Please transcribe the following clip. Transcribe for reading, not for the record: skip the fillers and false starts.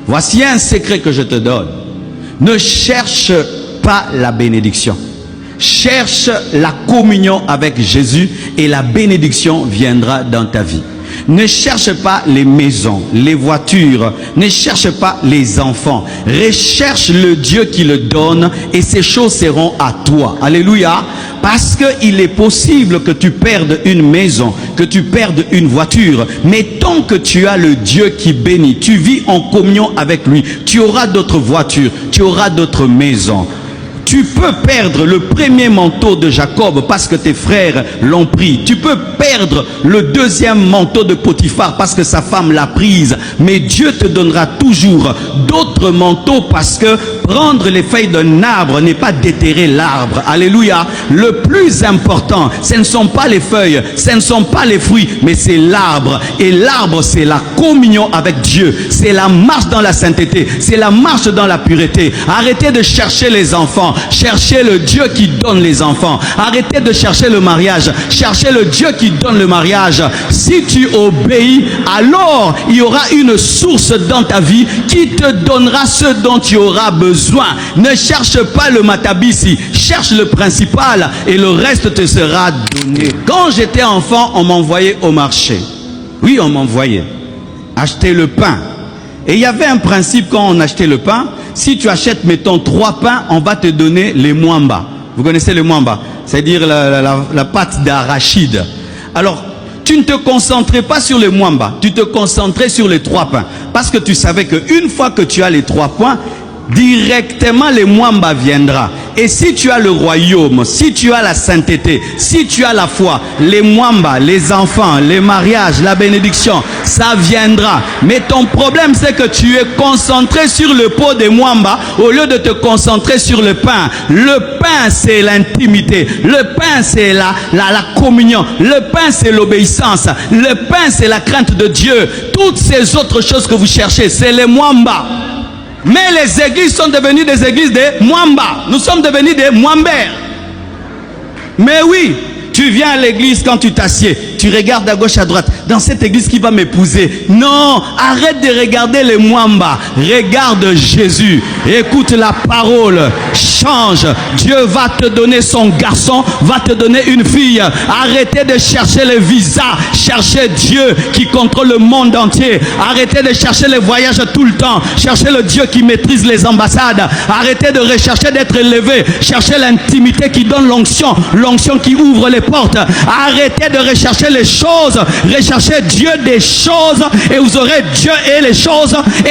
Voici un secret que je te donne. Ne cherche pas la bénédiction. Cherche la communion avec Jésus et la bénédiction viendra dans ta vie. Ne cherche pas les maisons, les voitures, ne cherche pas les enfants. Recherche le Dieu qui le donne et ces choses seront à toi. Alléluia. Parce qu'il est possible que tu perdes une maison, que tu perdes une voiture. Mais tant que tu as le Dieu qui bénit, tu vis en communion avec lui, tu auras d'autres voitures, tu auras d'autres maisons. Tu peux perdre le premier manteau de Jacob parce que tes frères l'ont pris. Tu peux perdre le deuxième manteau de Potiphar parce que sa femme l'a prise. Mais Dieu te donnera toujours d'autres manteaux parce que prendre les feuilles d'un arbre n'est pas déterrer l'arbre. Alléluia. Le plus important, ce ne sont pas les feuilles, ce ne sont pas les fruits, mais c'est l'arbre. Et l'arbre, c'est la communion avec Dieu. C'est la marche dans la sainteté. C'est la marche dans la pureté. Arrêtez de chercher les enfants. Cherchez le Dieu qui donne les enfants. Arrêtez de chercher le mariage. Cherchez le Dieu qui donne le mariage. Si tu obéis, alors il y aura une source dans ta vie qui te donnera ce dont tu auras besoin. Ne cherche pas le matabisi. Cherche le principal et le reste te sera donné. Quand j'étais enfant, on m'envoyait au marché. Oui, on m'envoyait acheter le pain. Et il y avait un principe quand on achetait le pain. Si tu achètes, mettons, 3 pains, on va te donner les mwamba. Vous connaissez les mwamba? C'est-à-dire la pâte d'arachide. Alors, tu ne te concentrais pas sur les mwamba. Tu te concentrais sur les 3 pains. Parce que tu savais qu'une fois que tu as les 3 pains, directement les mwamba viendra. Et si tu as le royaume, si tu as la sainteté, si tu as la foi, les mwamba, les enfants, les mariages, la bénédiction, ça viendra. Mais ton problème, c'est que tu es concentré sur le pot des mwamba au lieu de te concentrer sur le pain. Le pain, c'est l'intimité. Le pain, c'est la communion. Le pain, c'est l'obéissance. Le pain, c'est la crainte de Dieu. Toutes ces autres choses que vous cherchez, c'est les mwamba. Mais les églises sont devenues des églises de mwamba. Nous sommes devenus des mwambers. Mais oui, tu viens à l'église quand tu t'assieds. Tu regardes à gauche, à droite. Dans cette église qui va m'épouser. Non, arrête de regarder les mwamba. Regarde Jésus. Écoute la parole. Change. Dieu va te donner son garçon, va te donner une fille. Arrêtez de chercher les visas. Cherchez Dieu qui contrôle le monde entier. Arrêtez de chercher les voyages tout le temps. Cherchez le Dieu qui maîtrise les ambassades. Arrêtez de rechercher d'être élevé. Cherchez l'intimité qui donne l'onction. L'onction qui ouvre les portes. Arrêtez de rechercher les choses. Recherchez Dieu des choses et vous aurez Dieu et les choses. Et